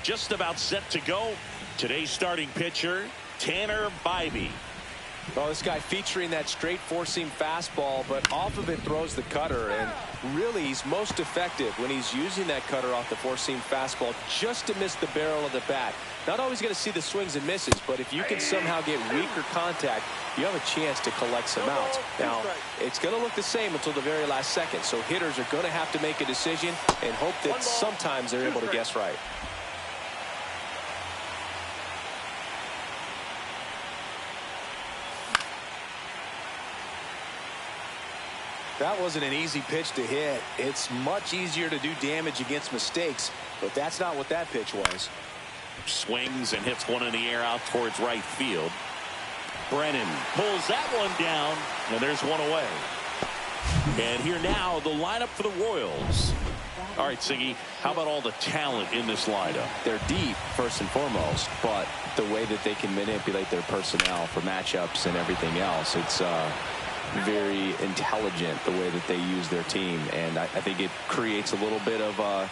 Just about set to go. Today's starting pitcher, Tanner Bybee. Well, this guy featuring that straight four-seam fastball, but off of it throws the cutter. And really, he's most effective when he's using that cutter off the four-seam fastball just to miss the barrel of the bat. Not always going to see the swings and misses, but if you can somehow get weaker contact, you have a chance to collect some outs. Now, it's going to look the same until the very last second, so hitters are going to have to make a decision and hope that sometimes they're able to guess right. That wasn't an easy pitch to hit. It's much easier to do damage against mistakes, but that's not what that pitch was. Swings and hits one in the air out towards right field. Brennan pulls that one down, and there's one away. And here now, the lineup for the Royals. All right, Siggy, how about all the talent in this lineup? They're deep, first and foremost, but the way that they can manipulate their personnel for matchups and everything else, it's very intelligent the way that they use their team, and I think it creates a little bit of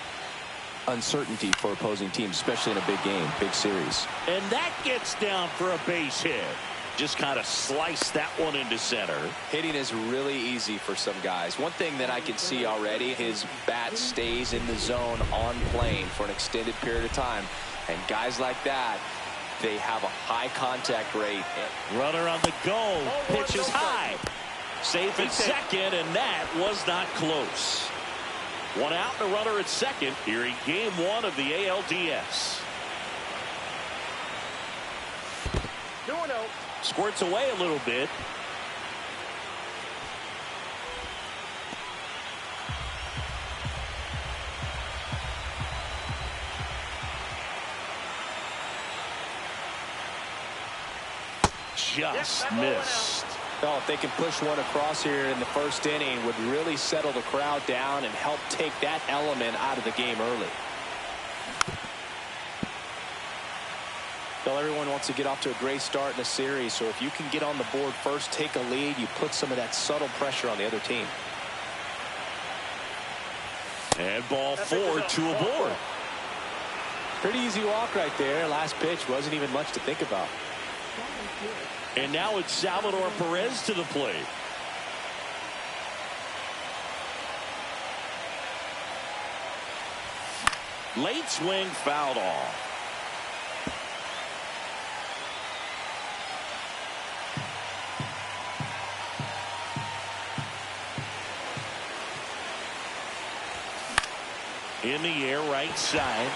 uncertainty for opposing teams, especially in a big game, big series. And that gets down for a base hit. Just kind of slice that one into center. Hitting is really easy for some guys. One thing that I can see already, his bat stays in the zone on plane for an extended period of time, and guys like that, they have a high contact rate. Runner on the go. Pitch is high. Safe at second, and that was not close. One out and a runner at second here in game one of the ALDS. 2-0. Squirts away a little bit. Just missed. Well, if they can push one across here in the first inning, would really settle the crowd down and help take that element out of the game early. Well, everyone wants to get off to a great start in a series, so if you can get on the board first, take a lead, you put some of that subtle pressure on the other team. And ball 4, 2 aboard. Pretty easy walk right there. Last pitch wasn't even much to think about. And now it's Salvador Perez to the plate. Late swing fouled off. In the air, right side.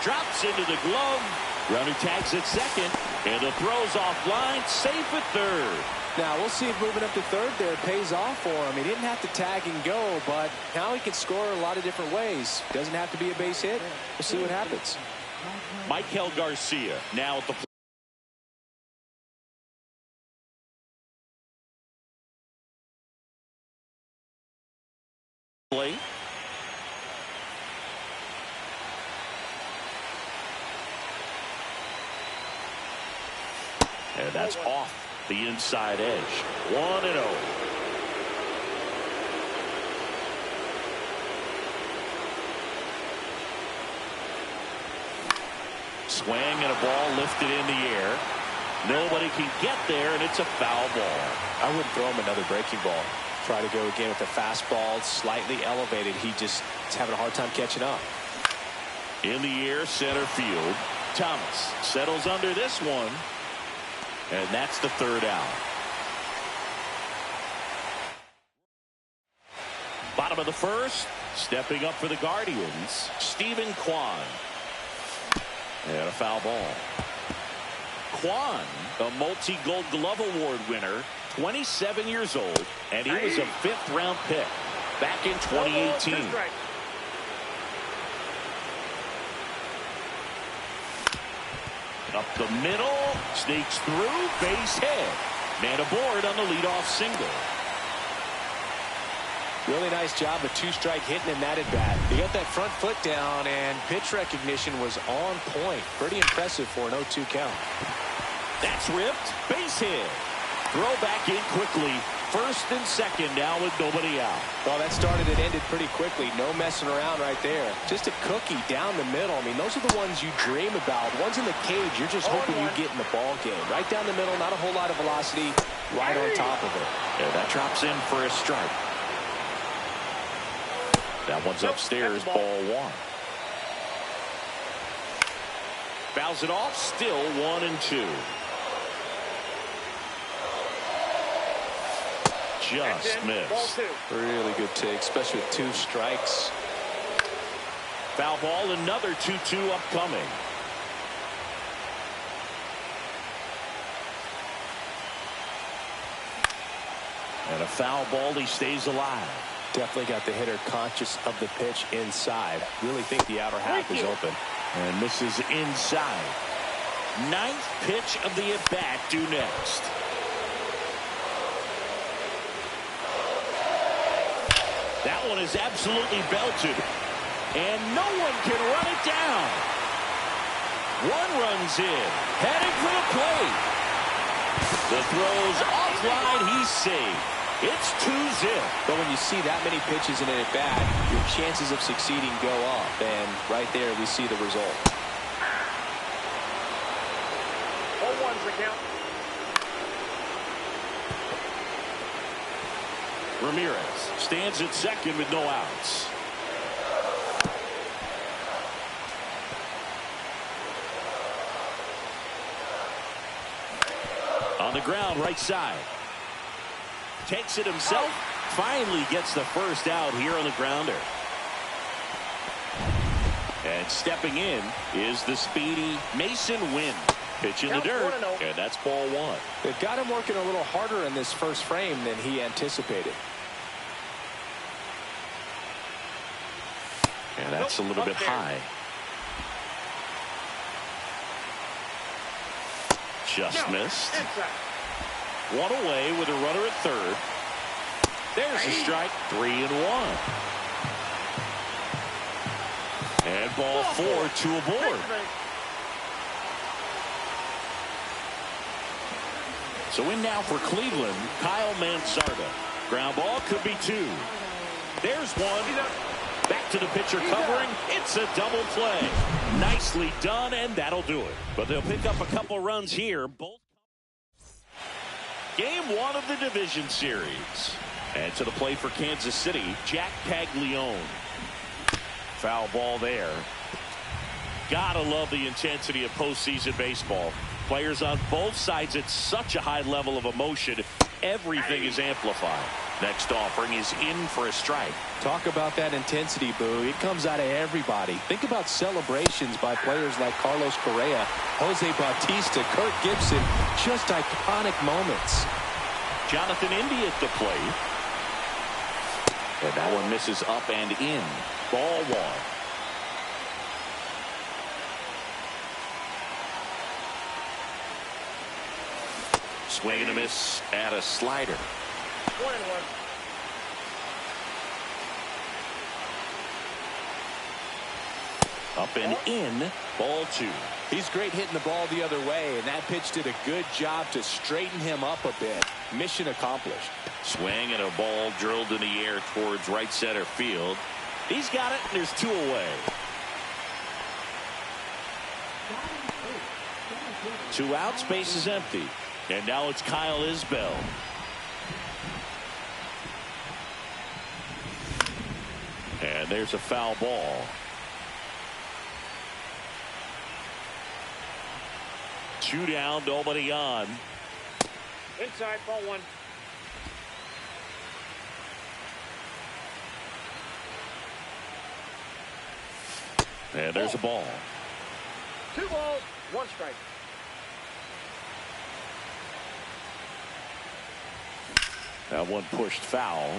Drops into the glove. Runner tags at second, and the throw's offline, safe at third. Now, we'll see if moving up to third there pays off for him. He didn't have to tag and go, but now he can score a lot of different ways. Doesn't have to be a base hit. We'll see what happens. Michael Garcia now at the plate. And that's off the inside edge. 1-0. Swing and a ball lifted in the air. Nobody can get there, and it's a foul ball. I wouldn't throw him another breaking ball. Try to go again with the fastball, slightly elevated. He just is having a hard time catching up. In the air, center field. Thomas settles under this one. And that's the third out. Bottom of the first, stepping up for the Guardians, Stephen Kwan. And a foul ball. Kwan, a multi-Gold Glove Award winner, 27 years old, and he was a 5th-round pick back in 2018. Up the middle, sneaks through, base hit. Man aboard on the leadoff single. Really nice job of two-strike hitting in that at bat. He got that front foot down, and pitch recognition was on point. Pretty impressive for an 0-2 count. That's ripped, base hit. Throw back in quickly First and second now with nobody out. Well, that started and ended pretty quickly. No messing around right there. Just a cookie down the middle. I mean, those are the ones you dream about. Ones in the cage, you're just hoping you get in the ball game. Right down the middle, not a whole lot of velocity, right on top of it. Yeah, that drops in for a strike. That one's upstairs, ball one. Fouls it off, still 1-2. Just missed. Really good take, especially with 2 strikes. Foul ball, another 2-2 upcoming. And a foul ball, he stays alive. Definitely got the hitter conscious of the pitch inside. Really think the outer half is open. And misses inside. 9th pitch of the at-bat due next. That one is absolutely belted. And no one can run it down. One runs in. Heading for the plate. The throw's offline. He's safe. It's 2-0. But when you see that many pitches in an at-bat, your chances of succeeding go up. And right there, we see the result. 0-1's the count. Ramirez stands at second with no outs. On the ground, right side. Takes it himself. Finally gets the first out here on the grounder. And stepping in is the speedy Mason Wynn. Pitch in the dirt, and that's ball one. They've got him working a little harder in this first frame than he anticipated. And that's a little bit high. Just missed. One away with a runner at third. There's a strike. 3-1. And ball 4, 2 aboard. So in now for Cleveland, Kyle Mansarda. Ground ball could be 2. There's one. Back to the pitcher covering. It's a double play. Nicely done, and that'll do it. But they'll pick up a couple runs here. Both. Game 1 of the division series. And to the plate for Kansas City, Jack Paglione. Foul ball there. Gotta love the intensity of postseason baseball. Players on both sides at such a high level of emotion. Everything is amplified. Next offering is in for a strike. Talk about that intensity, Boo. It comes out of everybody. Think about celebrations by players like Carlos Correa, Jose Bautista, Kirk Gibson. Just iconic moments. Jonathan India at the plate. And that one misses up and in. Ball 1. Swing and a miss at a slider. 1-1. Up and in. Ball 2. He's great hitting the ball the other way, and that pitch did a good job to straighten him up a bit. Mission accomplished. Swing and a ball drilled in the air towards right center field. He's got it, and there's 2 away. 2 out, space is empty. And now it's Kyle Isbell. And there's a foul ball. Two down, nobody on. Inside, ball 1. And there's a ball. 2 balls, 1 strike. That one pushed foul.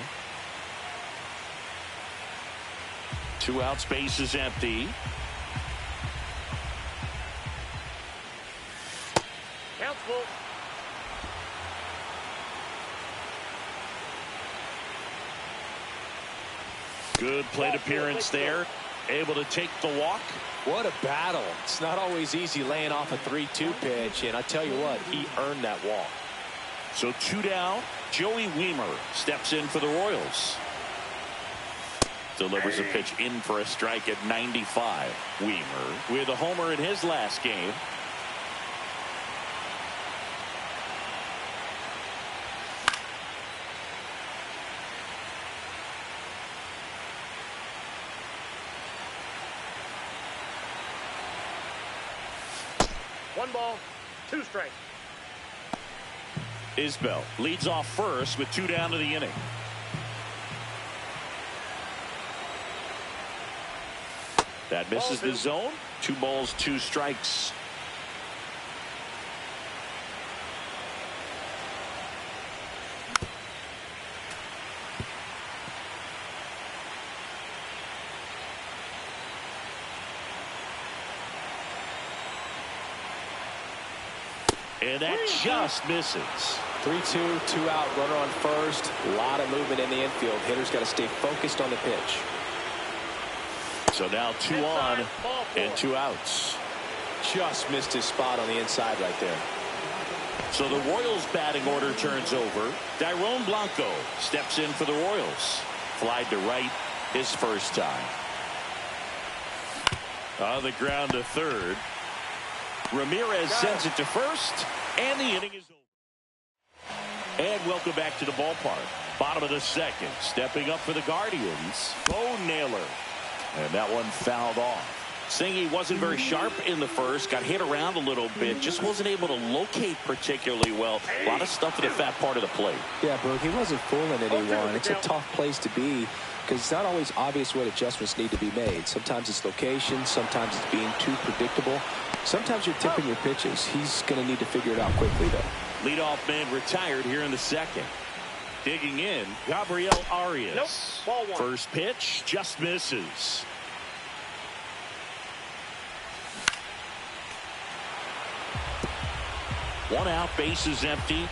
2 out, space is empty. Count's full. Good plate appearance there. Able to take the walk. What a battle. It's not always easy laying off a 3-2 pitch, and I tell you what, he earned that walk. So 2 down. Joey Wiemer steps in for the Royals. Delivers a pitch in for a strike at 95. Wiemer with a homer in his last game. One ball, 2 strikes. Isbell leads off first with 2 down to the inning. That misses the zone. 2 balls, 2 strikes. And that just misses. 3-2, 2 out, runner on first. A lot of movement in the infield. Hitter's got to stay focused on the pitch. So now 2 on and 2 outs. Just missed his spot on the inside right there. So the Royals batting order turns over. Dairon Blanco steps in for the Royals. Flied to right his first time. On the ground to third. Ramirez sends it to first, and the inning is over. And welcome back to the ballpark. Bottom of the second. Stepping up for the Guardians, Bo Naylor. And that one fouled off. Singy wasn't very sharp in the first. Got hit around a little bit. Just wasn't able to locate particularly well. A lot of stuff at the fat part of the plate. Yeah, Brooke, he wasn't fooling anyone. It's a tough place to be because it's not always obvious what adjustments need to be made. Sometimes it's location. Sometimes it's being too predictable. Sometimes you're tipping your pitches. He's going to need to figure it out quickly, though. Leadoff man retired here in the second. Digging in, Gabriel Arias. Nope. Ball 1. First pitch just misses. One out, bases empty.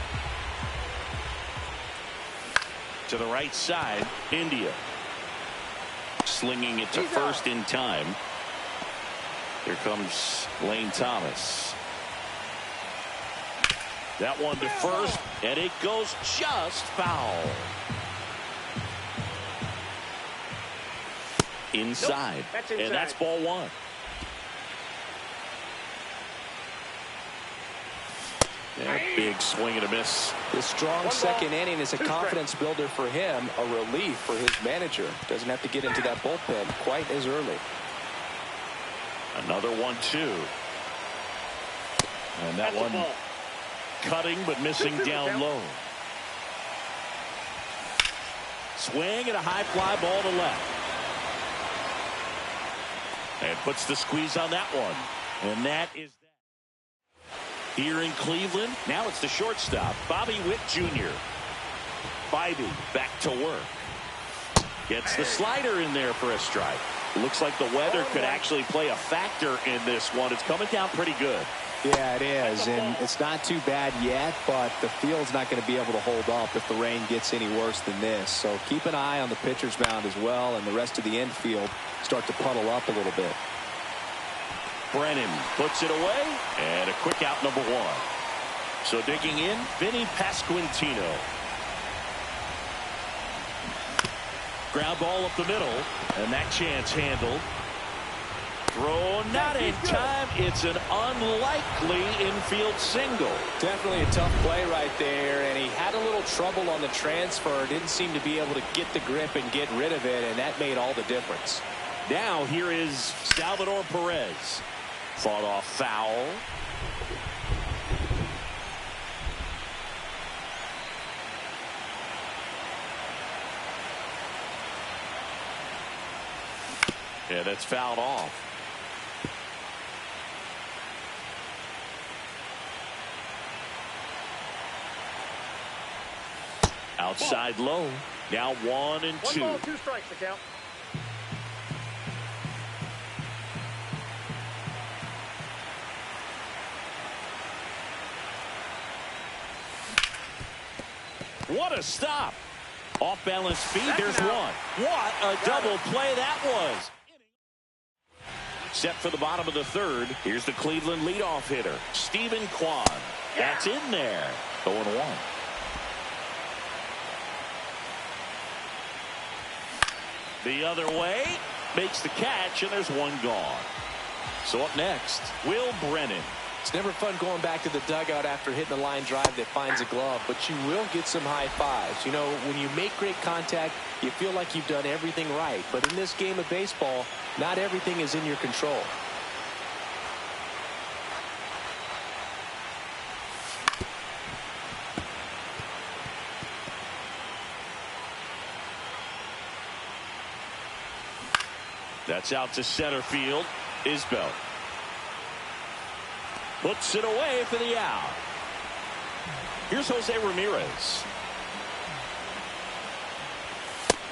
To the right side, India. Slinging it to first in time. Here comes Lane Thomas. That one to first, and it goes just foul. Inside. Nope, and that's ball 1. Yeah, big swing and a miss. The strong second inning is a confidence builder for him, a relief for his manager. Doesn't have to get into that bullpen quite as early. Another 1-2. And that one cutting but missing down low. Swing and a high fly ball to left. And puts the squeeze on that one. And that is that. Here in Cleveland, now it's the shortstop, Bobby Witt Jr. Bobby back to work. Gets the slider in there for a strike. Looks like the weather could actually play a factor in this one. It's coming down pretty good. Yeah, it is, and it's not too bad yet, but the field's not going to be able to hold up if the rain gets any worse than this. So keep an eye on the pitcher's mound as well, and the rest of the infield start to puddle up a little bit. Brennan puts it away, and a quick out, number 1. So digging in, Vinny Pasquantino. Ground ball up the middle, and that chance handled. Throw not in time. It's an unlikely infield single. Definitely a tough play right there, and he had a little trouble on the transfer. Didn't seem to be able to get the grip and get rid of it, and that made all the difference. Now here is Salvador Perez. Fought off foul. Yeah, that's fouled off. Outside low. Now 1 and 2. 1 ball, 2 strikes to count. What a stop. Off balance speed. There's one. What a double play that was. Set for the bottom of the third. Here's the Cleveland leadoff hitter, Stephen Kwan. That's in there. 0-1. The other way, makes the catch, and there's one gone. So up next, Will Brennan. It's never fun going back to the dugout after hitting a line drive that finds a glove, but you will get some high fives. You know, when you make great contact, you feel like you've done everything right. But in this game of baseball, not everything is in your control. That's out to center field. Isbell puts it away for the out. Here's Jose Ramirez.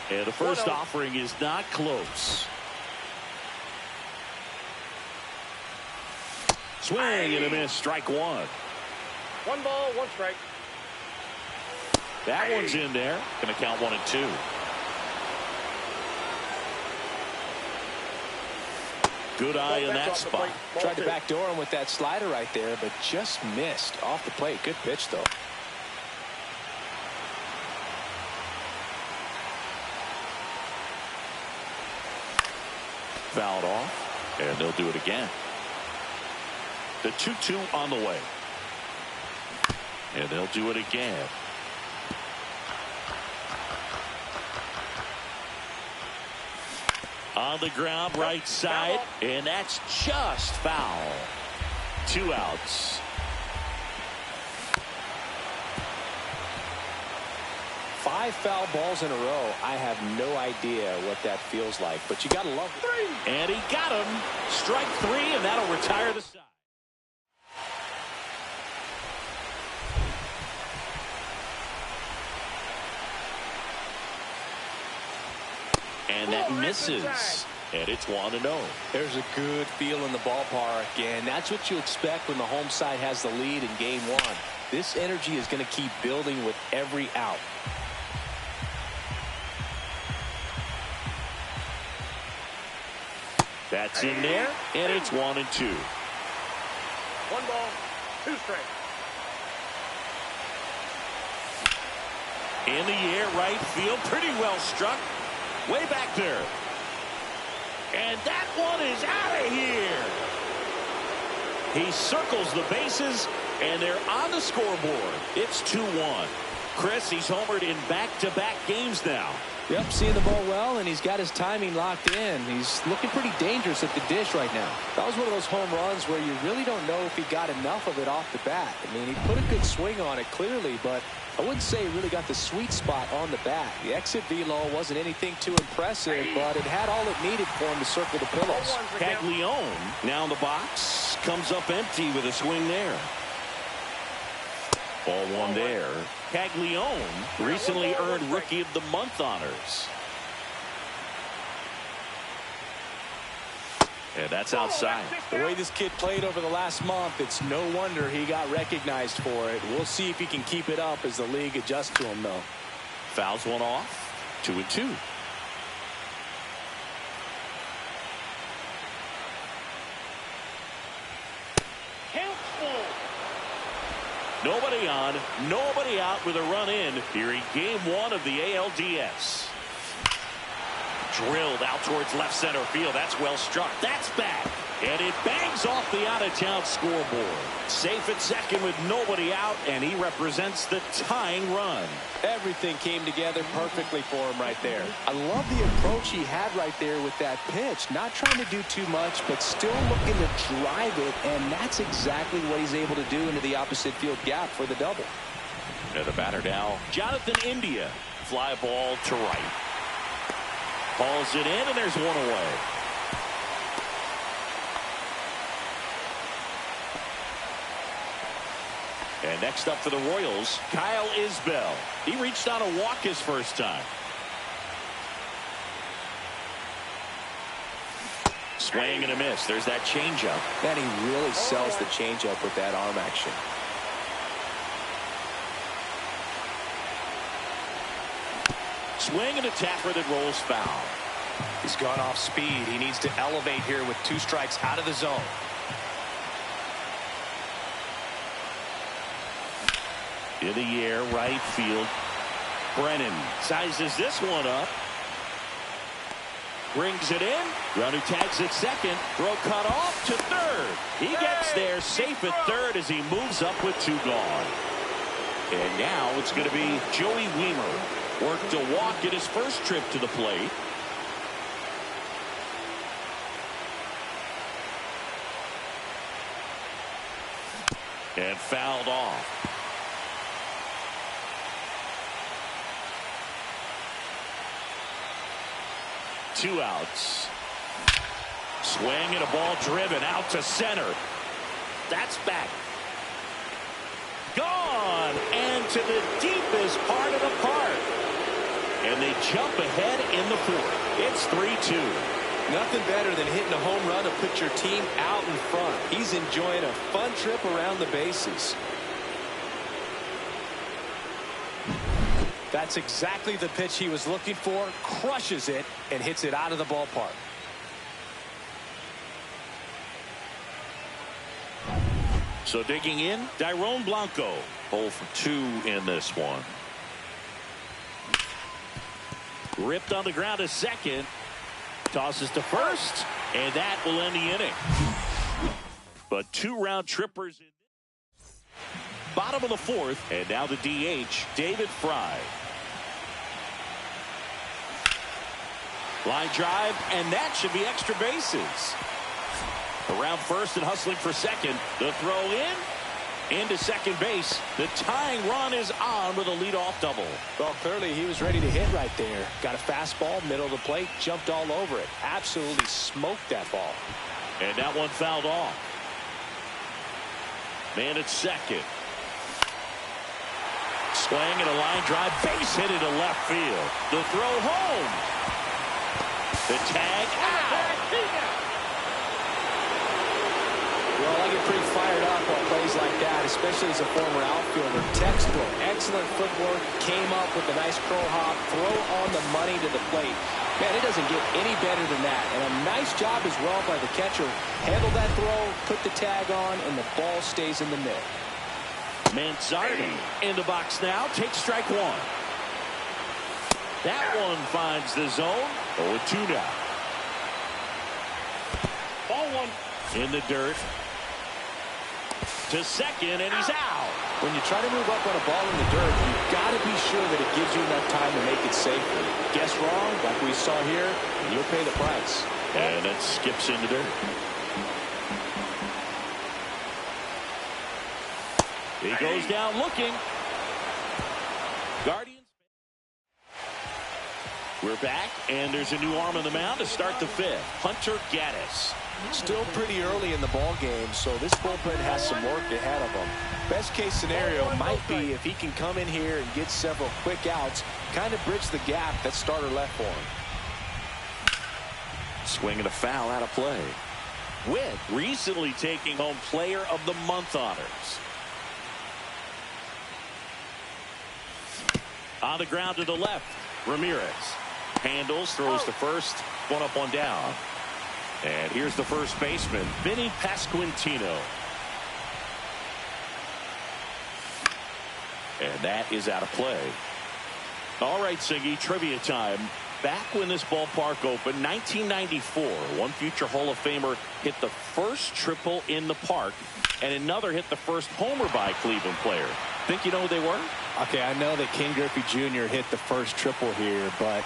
And the first offering is not close. Swing and a miss. Strike one. 1 ball, 1 strike. That one's in there. Going to count 1-2. Good eye in that spot. Tried to backdoor him with that slider right there, but just missed off the plate. Good pitch, though. Fouled off, and they'll do it again. The 2-2 on the way. And they'll do it again. On the ground, right side, and that's just foul. 2 outs. 5 foul balls in a row. I have no idea what that feels like, but you gotta love it. And he got him. Strike 3, and that'll retire the side. And that misses. And it's 1-0. There's a good feel in the ballpark, and that's what you expect when the home side has the lead in game 1. This energy is going to keep building with every out. That's in there, and it's 1-2. 1 ball, 2 strikes. In the air, right field, pretty well struck. Way back there. And that one is out of here. He circles the bases, and they're on the scoreboard. It's 2-1. Chris, he's homered in back-to-back games now. Yep, seeing the ball well, and he's got his timing locked in. He's looking pretty dangerous at the dish right now. That was one of those home runs where you really don't know if he got enough of it off the bat. I mean, he put a good swing on it clearly, but I wouldn't say he really got the sweet spot on the bat. The exit velo wasn't anything too impressive, but it had all it needed for him to circle the pillows. Caglione now in the box, comes up empty with a swing there. Ball 1 there. Caglione recently earned Rookie of the Month honors. And that's outside. The way this kid played over the last month, it's no wonder he got recognized for it. We'll see if he can keep it up as the league adjusts to him, though. Fouls one off. 2-2. Nobody on, nobody out with a run in here in game 1 of the ALDS. Drilled out towards left center field. That's well struck. That's back. And it bangs off the out-of-town scoreboard. Safe at second with nobody out, and he represents the tying run. Everything came together perfectly for him right there. I love the approach he had right there with that pitch. Not trying to do too much, but still looking to drive it, and that's exactly what he's able to do into the opposite field gap for the double. And the batter now, Jonathan India. Fly ball to right. Hauls it in, and there's one away. And next up for the Royals, Kyle Isbell. He reached on a walk his first time. Swing and a miss. There's that changeup. Man, he really sells the changeup with that arm action. Swing and a tapper that rolls foul. He's gone off speed. He needs to elevate here with 2 strikes out of the zone. In the air, right field. Brennan sizes this one up. Brings it in. Runner tags at second. Throw cut off to third. He gets there safe at third as he moves up with 2 gone. And now it's going to be Joey Wiemer. Worked to walk in his first trip to the plate. And fouled off. Two outs. Swing and a ball driven out to center. That's back. Gone and to the deepest part of the park. And they jump ahead in the 4th. It's 3-2. Nothing better than hitting a home run to put your team out in front. He's enjoying a fun trip around the bases. That's exactly the pitch he was looking for. Crushes it and hits it out of the ballpark. So digging in, Dairon Blanco. 0 for 2 in this one. Ripped on the ground to second. Tosses to first. And that will end the inning. But 2 round trippers in bottom of the 4th. And now the DH, David Fry. Line drive, and that should be extra bases. Around first and hustling for second. The throw in. Into second base. The tying run is on with a leadoff double. Well, clearly he was ready to hit right there. Got a fastball, middle of the plate, jumped all over it. Absolutely smoked that ball. And that one fouled off. Man at second. Swing and a line drive. Base hit into left field. The throw home. The tag out. Well, I get pretty fired up on plays like that, especially as a former outfielder. Textbook, excellent footwork, came up with a nice crow hop, throw on the money to the plate. Man, it doesn't get any better than that. And a nice job as well by the catcher. Handle that throw, put the tag on, and the ball stays in the middle. Manzardi in the box now. Takes strike 1. That one finds the zone. 0-2 now. Ball 1. In the dirt. To second, and he's out. When you try to move up on a ball in the dirt, you've got to be sure that it gives you enough time to make it safely. Guess wrong, like we saw here, and you'll pay the price. And it skips in the dirt. He goes down looking. Guardians. We're back, and there's a new arm on the mound to start the 5th. Hunter Gaddis. Still pretty early in the ball game, so this bullpen has some work ahead of them. Best case scenario might be if he can come in here and get several quick outs, kind of bridge the gap that starter left for him. Swing and a foul out of play. Witt recently taking home Player of the Month honors. On the ground to the left, Ramirez. Handles, throws to first, 1 up, 1 down. And here's the first baseman, Vinny Pasquantino. And that is out of play. All right, Siggy, trivia time. Back when this ballpark opened, 1994, one future Hall of Famer hit the first triple in the park, and another hit the first homer by a Cleveland player. Think you know who they were? Okay, I know that Ken Griffey Jr. hit the first triple here, but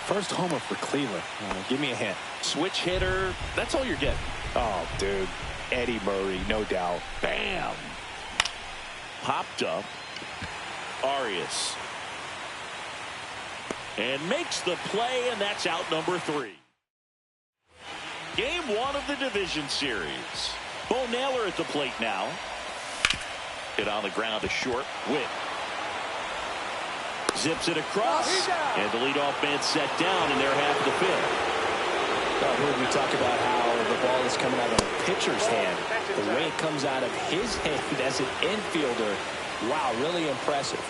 first homer for Cleveland. Give me a hint. Switch hitter. That's all you're getting. Oh, dude. Eddie Murray, no doubt. Bam. Popped up. Arias. And makes the play, and that's out number 3. Game 1 of the division series. Bo Naylor at the plate now. Hit on the ground to short. Witt. Zips it across. And the leadoff man set down in their half of the 5th. I've heard we talk about how the ball is coming out of a pitcher's hand. The way it comes out of his hand as an infielder. Wow, really impressive.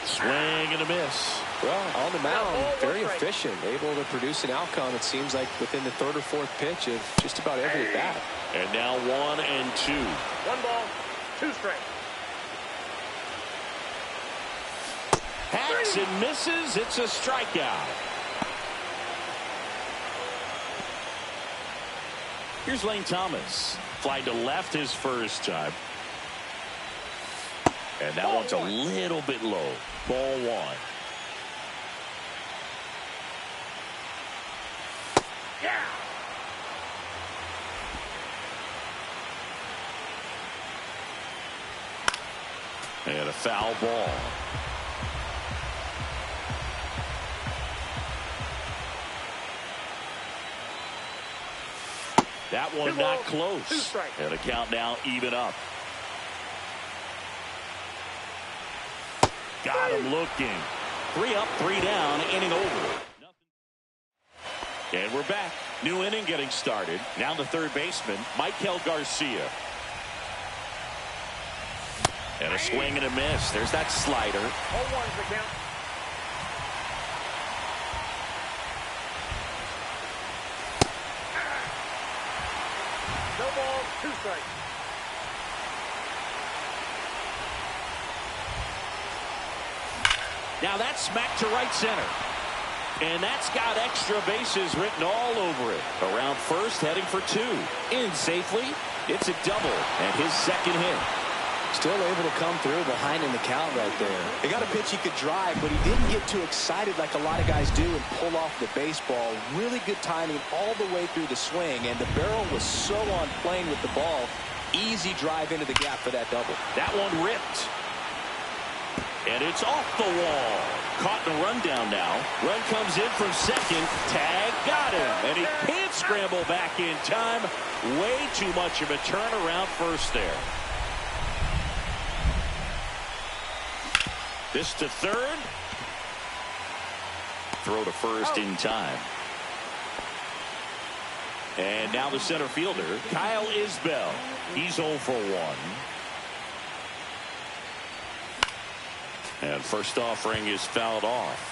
Swing and a miss. Well, on the mound, very efficient, able to produce an outcome, it seems like, within the 3rd or 4th pitch of just about every at bat. And now 1 and 2. 1 ball, 2 strikes. Hacks and misses. It's a strikeout. Here's Lane Thomas. Fly to left his first time. And that one's a little bit low. Ball one. Yeah. And a foul ball. That one not close. And a count now even up. Got him looking. 3 up, 3 down, inning over. And we're back. New inning getting started. Now the third baseman, Michael Garcia. And a swing and a miss. There's that slider. 0-1's the count. No ball, 2 strikes. Now that's smacked to right center. And that's got extra bases written all over it. Around first, heading for 2. In safely. It's a double and his second hit. Still able to come through behind in the count right there. They got a pitch he could drive, but he didn't get too excited like a lot of guys do and pull off the baseball. Really good timing all the way through the swing, and the barrel was so on plane with the ball. Easy drive into the gap for that double. That one ripped. And it's off the wall. Caught in a rundown now. Run comes in from second. Tag got him. And he can't scramble back in time. Way too much of a turnaround first there. This to third. Throw to first in time. And now the center fielder, Kyle Isbell. He's 0 for 1. And first offering is fouled off.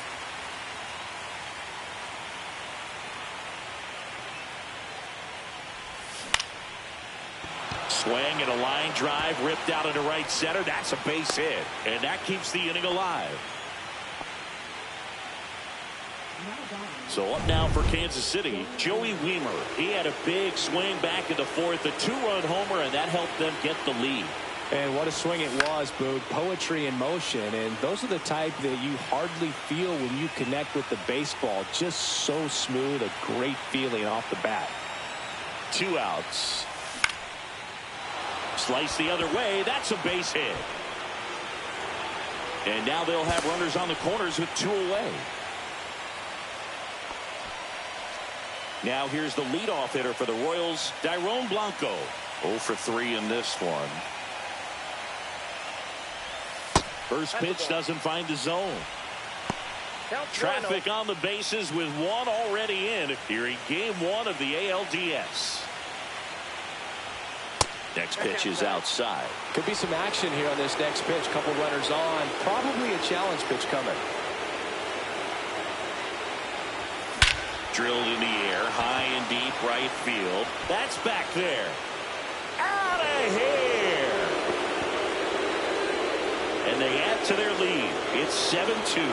Swing and a line drive ripped out into right center. That's a base hit. And that keeps the inning alive. So up now for Kansas City, Joey Wiemer. He had a big swing back in the fourth, a 2-run homer, and that helped them get the lead. And what a swing it was, Boog. Poetry in motion. And those are the type that you hardly feel when you connect with the baseball. Just so smooth, a great feeling off the bat. 2 outs. Slice the other way. That's a base hit. And now they'll have runners on the corners with 2 away. Now here's the leadoff hitter for the Royals, Dairon Blanco. 0 for 3 in this one. First pitch doesn't find the zone. Traffic on the bases with 1 already in here in game 1 of the ALDS. Next pitch is outside. Could be some action here on this next pitch. Couple runners on. Probably a challenge pitch coming. Drilled in the air, high and deep right field. That's back there. Out of here. And they add to their lead. It's 7-2.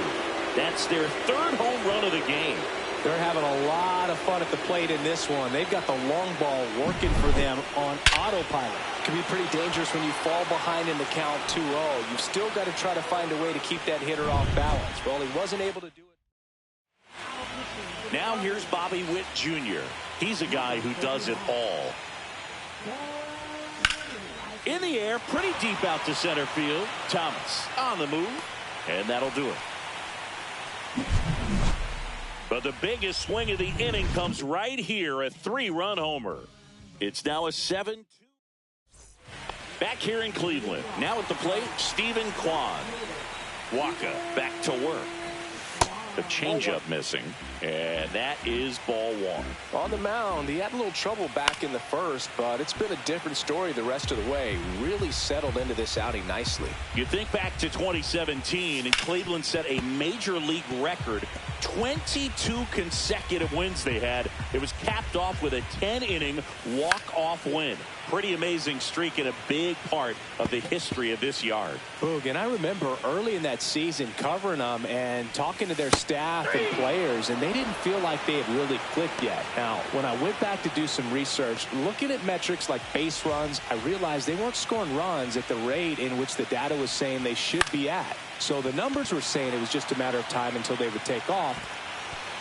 That's their 3rd home run of the game. They're having a lot of fun at the plate in this one. They've got the long ball working for them on autopilot. It can be pretty dangerous when you fall behind in the count 2-0. You've still got to try to find a way to keep that hitter off balance. Well, he wasn't able to do it. Now here's Bobby Witt Jr. He's a guy who does it all. In the air, pretty deep out to center field. Thomas on the move, and that'll do it. But the biggest swing of the inning comes right here, a 3-run homer. It's now a 7-2. Back here in Cleveland. Now at the plate, Stephen Kwan. Waka back to work. The changeup missing, and that is ball 1. On the mound, he had a little trouble back in the first, but it's been a different story the rest of the way. Really settled into this outing nicely. You think back to 2017, and Cleveland set a major league record. 22 consecutive wins they had. It was capped off with a 10-inning walk-off win. Pretty amazing streak and a big part of the history of this yard. Boog, and I remember early in that season covering them and talking to their staff and players, and they didn't feel like they had really clicked yet. Now, when I went back to do some research, looking at metrics like base runs, I realized they weren't scoring runs at the rate in which the data was saying they should be at. So the numbers were saying it was just a matter of time until they would take off.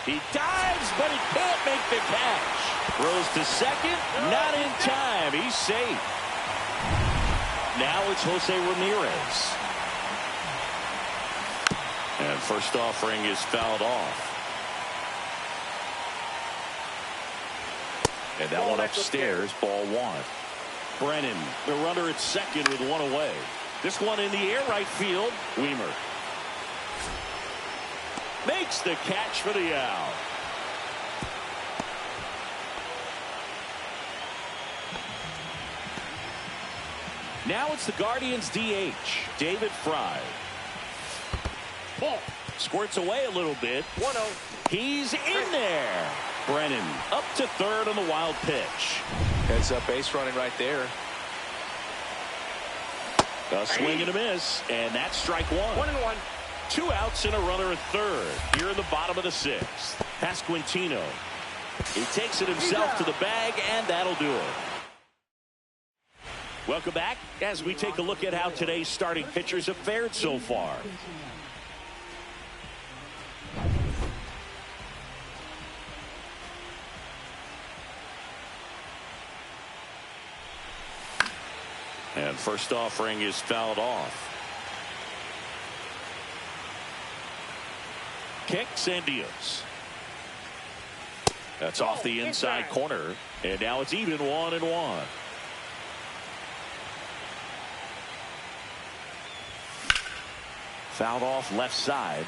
He dives, but he can't make the catch. Throws to second, not in time. He's safe. Now it's Jose Ramirez. And first offering is fouled off. And that one upstairs, ball one. Brennan, the runner at second with one away. This one in the air, right field. Weimer makes the catch for the out. Now it's the Guardians DH, David Fry. Ball. Squirts away a little bit. 1-0. He's in there. Brennan up to third on the wild pitch. Heads up base running right there. A swing and a miss, and that's strike one. 1-1. 2 outs and a runner at third. Here in the bottom of the sixth. Pasquantino. He takes it himself to the bag, and that'll do it. Welcome back as we take a look at how today's starting pitchers have fared so far. And first offering is fouled off. Kicks and deals. That's off the inside corner. And now it's even 1-1. Fouled off left side.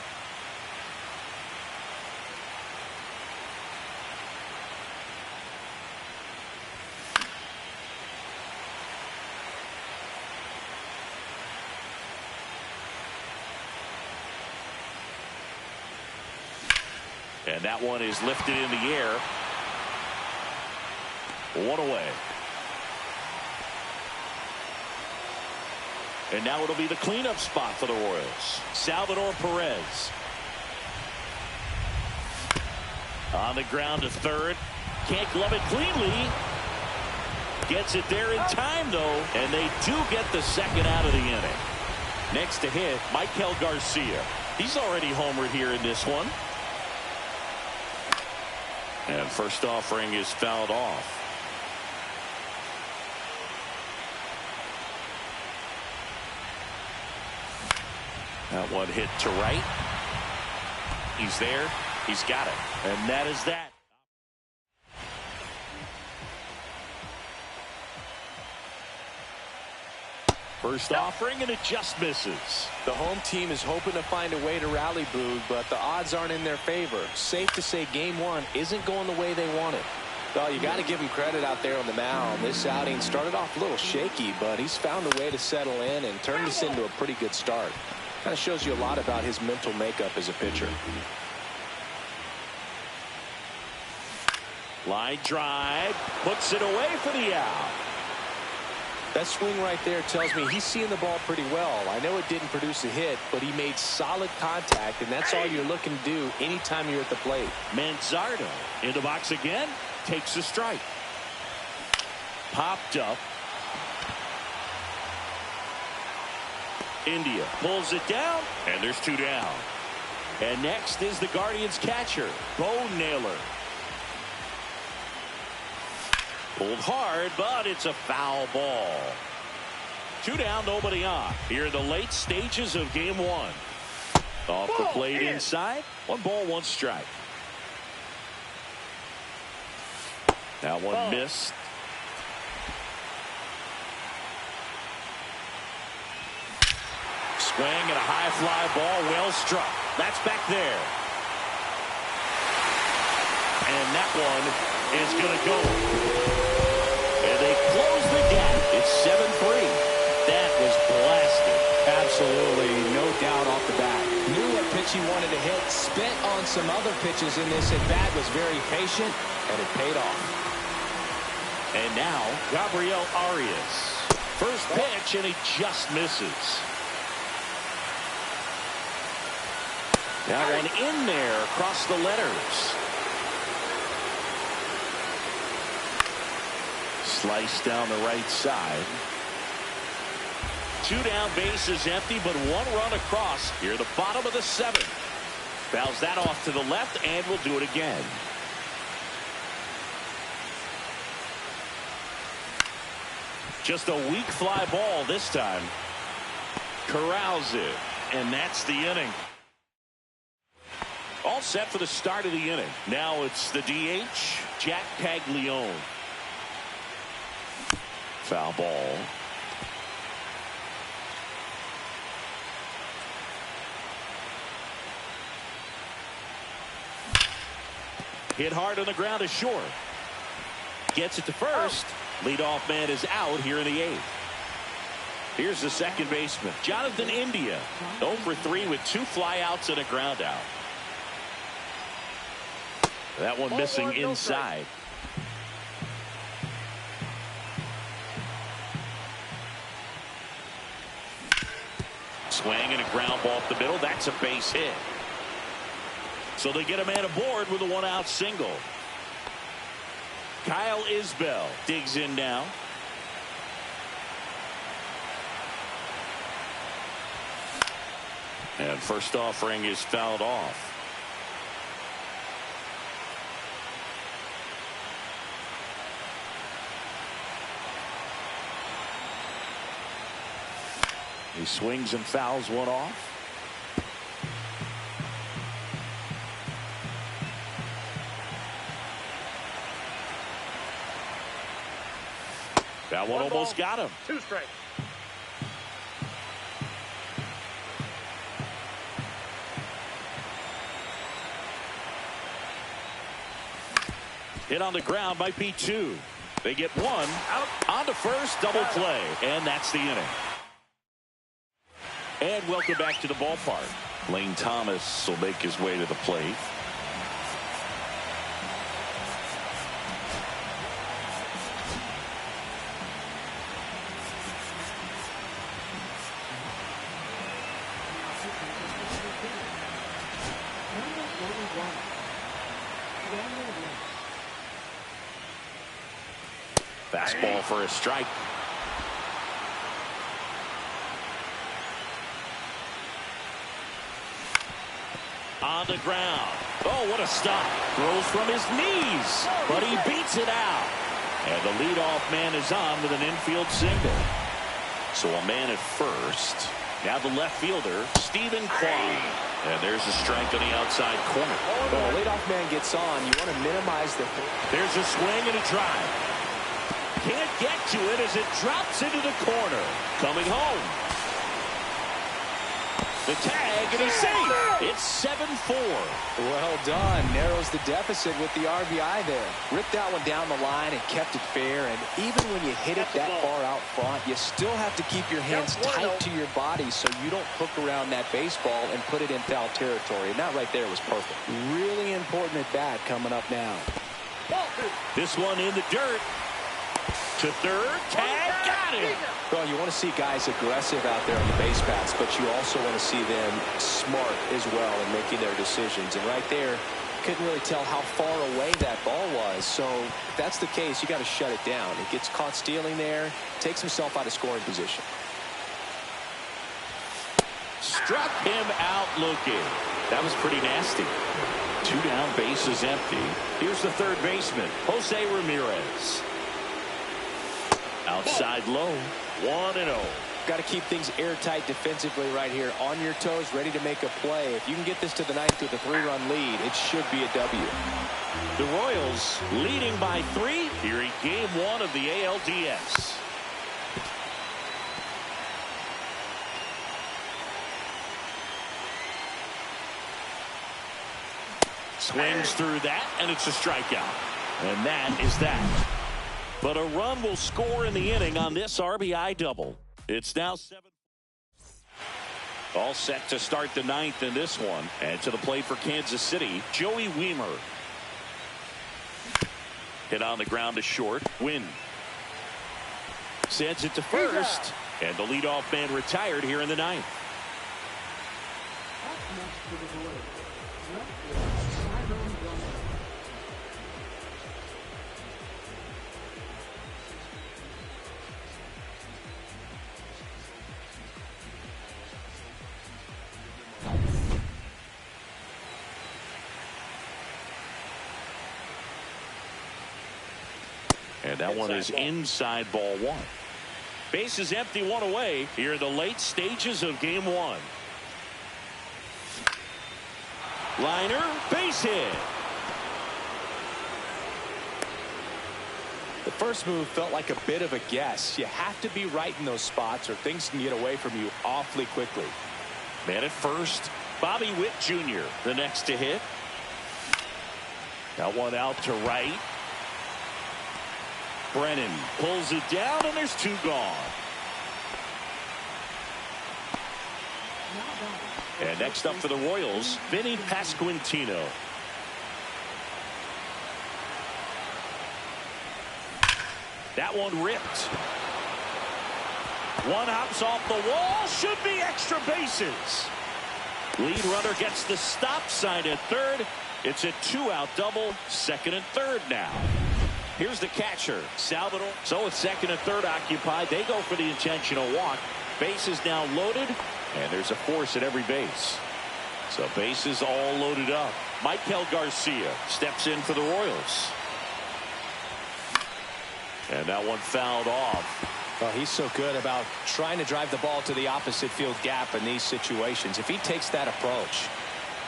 And that one is lifted in the air. One away. And now it'll be the cleanup spot for the Royals. Salvador Perez. On the ground to third. Can't glove it cleanly. Gets it there in time, though. And they do get the second out of the inning. Next to hit, Michael Garcia. He's already homered here in this one. And first offering is fouled off. That one hit to right. He's there. He's got it. And that is that. First offering, and it just misses. The home team is hoping to find a way to rally, Boog, but the odds aren't in their favor. Safe to say game one isn't going the way they wanted. Well, you got to give him credit out there on the mound. This outing started off a little shaky, but he's found a way to settle in and turn this into a pretty good start. Kind of shows you a lot about his mental makeup as a pitcher. Line drive, puts it away for the out. That swing right there tells me he's seeing the ball pretty well. I know it didn't produce a hit, but he made solid contact, and that's all you're looking to do anytime you're at the plate. Manzardo in the box again, takes a strike. Popped up. India pulls it down, and there's 2 down. And next is the Guardians catcher, Bo Naylor. Pulled hard, but it's a foul ball. 2 down, nobody on. Here in the late stages of game one. Off the plate inside. 1 ball, 1 strike. That one missed. Swing and a high fly ball, well struck. That's back there. And that one is going to go. And they close the gap. It's 7-3. That was blasted. Absolutely, no doubt off the bat. Knew what pitch he wanted to hit. Spent on some other pitches in this at bat. Was very patient, and it paid off. And now, Gabriel Arias. First pitch, and he just misses. That one in there across the letters. Slice down the right side. 2 down, bases empty, but 1 run across here at the bottom of the 7th. Fouls that off to the left, and will do it again. Just a weak fly ball this time. Corrals it, and that's the inning. All set for the start of the inning. Now it's the DH, Jack Caglione. Foul ball. Hit hard on the ground is short. Gets it to first. Leadoff man is out here in the 8th. Here's the second baseman, Jonathan India. 0 for 3 with 2 flyouts and a ground out. That one missing inside. Swing and a ground ball up the middle. That's a base hit. So they get a man aboard with a 1-out single. Kyle Isbell digs in now. And first offering is fouled off. He swings and fouls one off. That one almost got him. 2 strikes. Hit on the ground might be 2. They get 1 out on the first, double play, and that's the inning. And welcome back to the ballpark. Lane Thomas will make his way to the plate. Fastball for a strike. On the ground. Oh, what a stop. Throws from his knees, but he beats it out. And the leadoff man is on with an infield single. So a man at first. Now the left fielder, Stephen Kwan. And there's a strike on the outside corner. When a leadoff man gets on, you want to minimize the... There's a swing and a drive. Can't get to it as it drops into the corner. Coming home. The tag, and he's safe. It's 7-4. Well done. Narrows the deficit with the RBI there. Ripped that one down the line and kept it fair. And even when you hit it that far out front, you still have to keep your hands tight to your body so you don't hook around that baseball and put it in foul territory. And that right there was perfect. Really important at bat coming up now. This one in the dirt. To third. Tag. Got him. Well, you want to see guys aggressive out there on the base paths, but you also want to see them smart as well in making their decisions. And right there, couldn't really tell how far away that ball was. So if that's the case, you got to shut it down. He gets caught stealing there, takes himself out of scoring position. Struck him out looking. That was pretty nasty. 2 down, bases empty. Here's the third baseman, Jose Ramirez. Outside low, 1-0. Got to keep things airtight defensively right here. On your toes, ready to make a play. If you can get this to the 9th with a 3-run lead, it should be a W. The Royals leading by 3 here in Game 1 of the ALDS. Swings through that, and it's a strikeout. And that is that. But a run will score in the inning on this RBI double. It's now 7. All set to start the 9th in this one. And to the plate for Kansas City, Joey Wiemer. Hit on the ground to short. Win. Sends it to first. And the leadoff man retired here in the ninth. And that one is inside ball one. Base is empty, one away here in the late stages of game one. Liner, base hit. The first move felt like a bit of a guess. You have to be right in those spots or things can get away from you awfully quickly. Man at first, Bobby Witt Jr. the next to hit. That one out to right. Brennan pulls it down, and there's two gone. And next up for the Royals, Vinny Pasquantino. That one ripped. One hops off the wall. Should be extra bases. Lead runner gets the stop sign at third. It's a two-out double, second and third now. Here's the catcher, Salvador. So with second and third occupied, they go for the intentional walk. Base is now loaded, and there's a force at every base. So bases all loaded up. Michael Garcia steps in for the Royals. And that one fouled off. Well, he's so good about trying to drive the ball to the opposite field gap in these situations. If he takes that approach,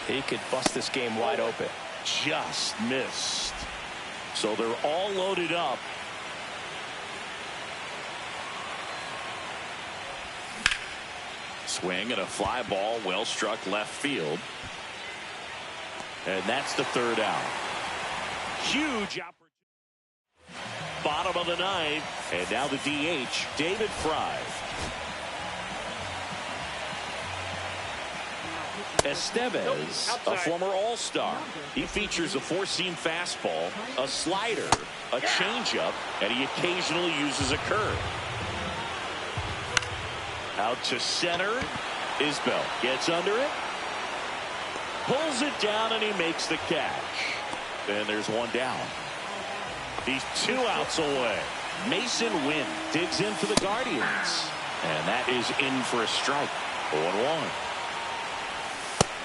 he could bust this game wide open. Just missed. So they're all loaded up. Swing and a fly ball, well struck left field. And that's the third out. Huge opportunity. Bottom of the ninth. And now the DH, David Fry. Estevez, a former All-Star. He features a four-seam fastball, a slider, a changeup, and he occasionally uses a curve. Out to center. Isbell gets under it. Pulls it down, and he makes the catch. And there's one down. He's two outs away. Mason Wynn digs in for the Guardians. And that is in for a strike. 0-1.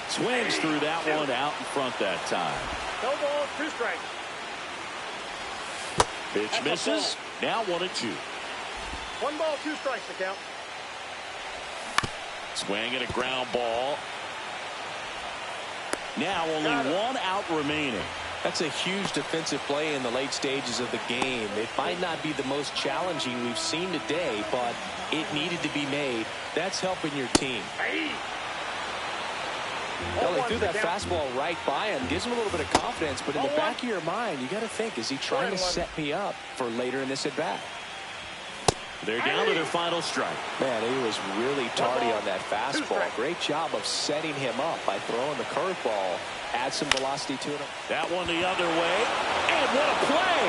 Swings through that one out in front that time. No ball, two strikes. Pitch misses. Now 1-2. 1 ball, 2 strikes to count. Swing and a ground ball. Now only one out remaining. That's a huge defensive play in the late stages of the game. It might not be the most challenging we've seen today, but it needed to be made. That's helping your team. Well, he threw that fastball right by him, gives him a little bit of confidence, but in the back of your mind, you got to think, is he trying to set me up for later in this at bat? They're down to their final strike. Man, he was really tardy on that fastball. Great job of setting him up by throwing the curveball. Add some velocity to it. That one the other way. And what a play.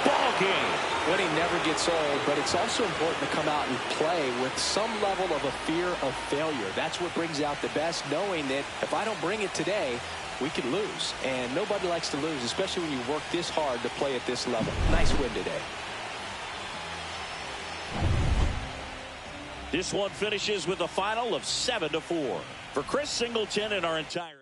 Ball game. Winning never gets old, but it's also important to come out and play with some level of a fear of failure. That's what brings out the best, knowing that if I don't bring it today, we could lose. And nobody likes to lose, especially when you work this hard to play at this level. Nice win today. This one finishes with a final of 7-4. For Chris Singleton and our entire